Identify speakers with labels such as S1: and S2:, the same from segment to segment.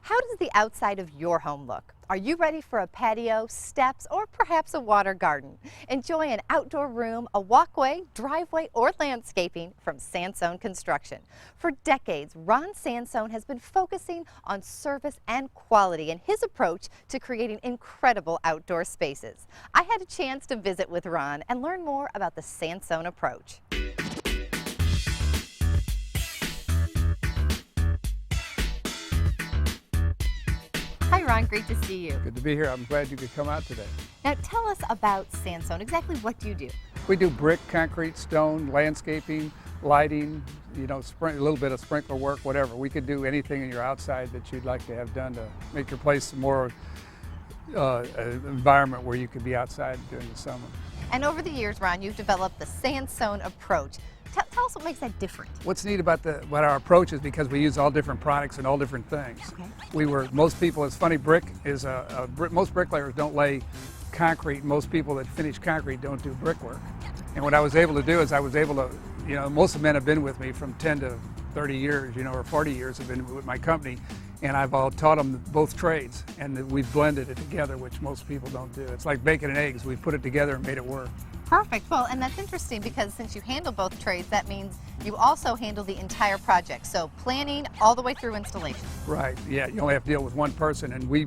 S1: How does the outside of your home look? Are you ready for a patio, steps, or perhaps a water garden? Enjoy an outdoor room, a walkway, driveway, or landscaping from Sansone Construction. For decades, Ron Sansone has been focusing on service and quality in his approach to creating incredible outdoor spaces. I had a chance to visit with Ron and learn more about the Sansone approach. Hi Ron, great to see you.
S2: Good to be here. I'm glad you could come out today.
S1: Now tell us about Sansone. Exactly what do you do?
S2: We do brick, concrete, stone, landscaping, lighting, a little bit of sprinkler work, whatever. We could do anything in your outside that you'd like to have done to make your place more an environment where you could be outside during the summer.
S1: And over the years, Ron, you've developed the Sansone approach. Tell us what makes that different.
S2: What's neat about our approach is because we use all different products and all different things.
S1: Okay.
S2: Most people, it's funny, brick is most bricklayers don't lay concrete. Most people that finish concrete don't do brickwork. And what I was able to do is most of the men have been with me from 10 to 30 years, or 40 years have been with my company. And I've all taught them both trades, and we've blended it together, which most people don't do. It's like bacon and eggs. We've put it together and made it work.
S1: Perfect. Well, and that's interesting because since you handle both trades, that means you also handle the entire project. So planning all the way through installation.
S2: Right. Yeah. You only have to deal with one person, and we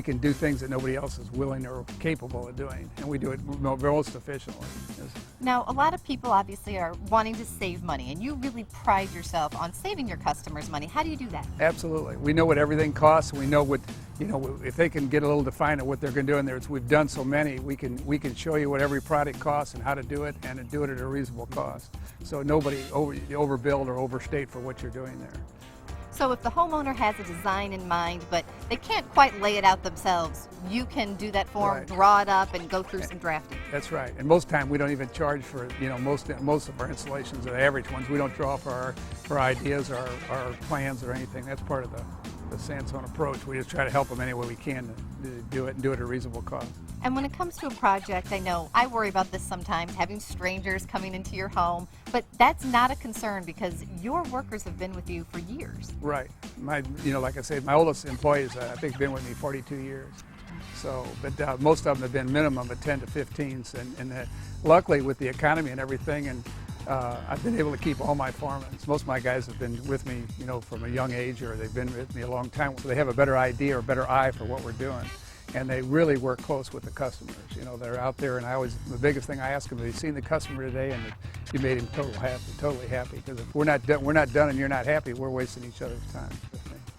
S2: can do things that nobody else is willing or capable of doing, and we do it most efficiently. Yes.
S1: Now, a lot of people obviously are wanting to save money, and you really pride yourself on saving your customers money. How do you do that?
S2: Absolutely. We know what everything costs. We know what, if they can get a little defined of what they're going to do in there. We've done so many, we can show you what every product costs and how to do it, and do it at a reasonable cost. So nobody overbuild or overstate for what you're doing there.
S1: So if the homeowner has a design in mind, but they can't quite lay it out themselves, you can do that for them, draw it up, and go through some drafting.
S2: That's right. And most time we don't even charge for, most of our installations, the average ones, we don't draw for our ideas or our plans or anything. That's part of the Sansone approach. We just try to help them any way we can to do it and do it at a reasonable cost.
S1: And when it comes to a project, I know I worry about this sometimes, having strangers coming into your home, but that's not a concern because your workers have been with you for years.
S2: Right. Like I said, my oldest employees, I think, been with me 42 years. So, but most of them have been minimum of 10 to 15s, and luckily with the economy and everything, and I've been able to keep all my foremen. Most of my guys have been with me, from a young age, or they've been with me a long time, so they have a better idea or better eye for what we're doing. And they really work close with the customers. They're out there, and the biggest thing I ask them is, have you seen the customer today? And you made him totally happy. Because if we're not done and you're not happy, we're wasting each other's time.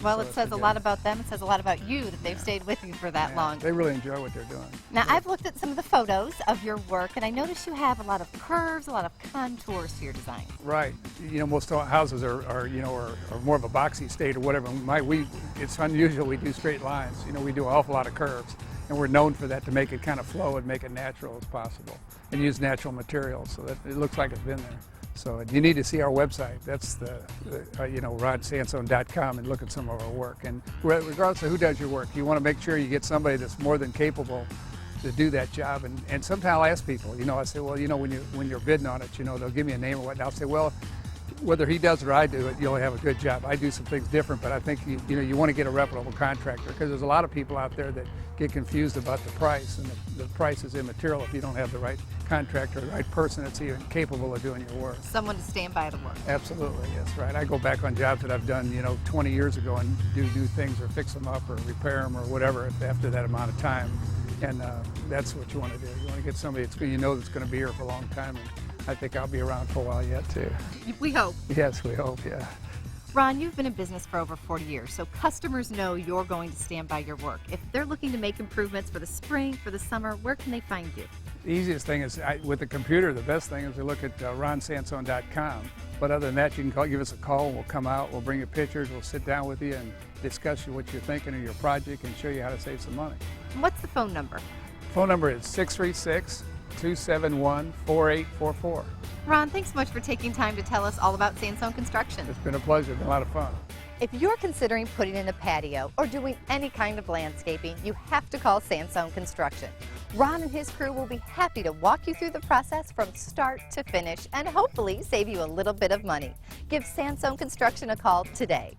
S1: Well, it says a lot about them. It says a lot about you that they've stayed with you for that long.
S2: They really enjoy what they're doing.
S1: Now, I've looked at some of the photos of your work, and I noticed you have a lot of curves, a lot of contours to your design.
S2: Right. Most houses are more of a boxy state or whatever. It's unusual we do straight lines. We do an awful lot of curves, and we're known for that, to make it kind of flow and make it natural as possible, and use natural materials so that it looks like it's been there. So you need to see our website. That's rodsansone.com, and look at some of our work. And regardless of who does your work, you want to make sure you get somebody that's more than capable to do that job. And sometimes I'll ask people, I say, well, when you're bidding on it, they'll give me a name or what, and I'll say, well, whether he does it or I do it, you'll have a good job. I do some things different, but I think you want to get a reputable contractor, because there's a lot of people out there that get confused about the price, and the price is immaterial if you don't have the right contractor, the right person that's even capable of doing your work.
S1: Someone to stand by the work.
S2: Absolutely, that's right. I go back on jobs that I've done, 20 years ago, and do new things or fix them up or repair them or whatever after that amount of time. And that's what you want to do. You want to get somebody that's that's going to be here for a long time. And I think I'll be around for a while yet, too.
S1: We hope.
S2: Yes, we hope, yeah.
S1: Ron, you've been in business for over 40 years, so customers know you're going to stand by your work. If they're looking to make improvements for the spring, for the summer, where can they find you?
S2: The easiest thing is, with the computer, the best thing is to look at ronsansone.com. But other than that, you can give us a call, and we'll come out, we'll bring you pictures, we'll sit down with you and discuss what you're thinking of your project and show you how to save some money.
S1: What's the phone number?
S2: Phone number is 636-271-4844.
S1: Ron, thanks so much for taking time to tell us all about Sansone Construction.
S2: It's been a pleasure. It's been a lot of fun.
S1: If you're considering putting in a patio or doing any kind of landscaping, you have to call Sansone Construction. Ron and his crew will be happy to walk you through the process from start to finish and hopefully save you a little bit of money. Give Sansone Construction a call today.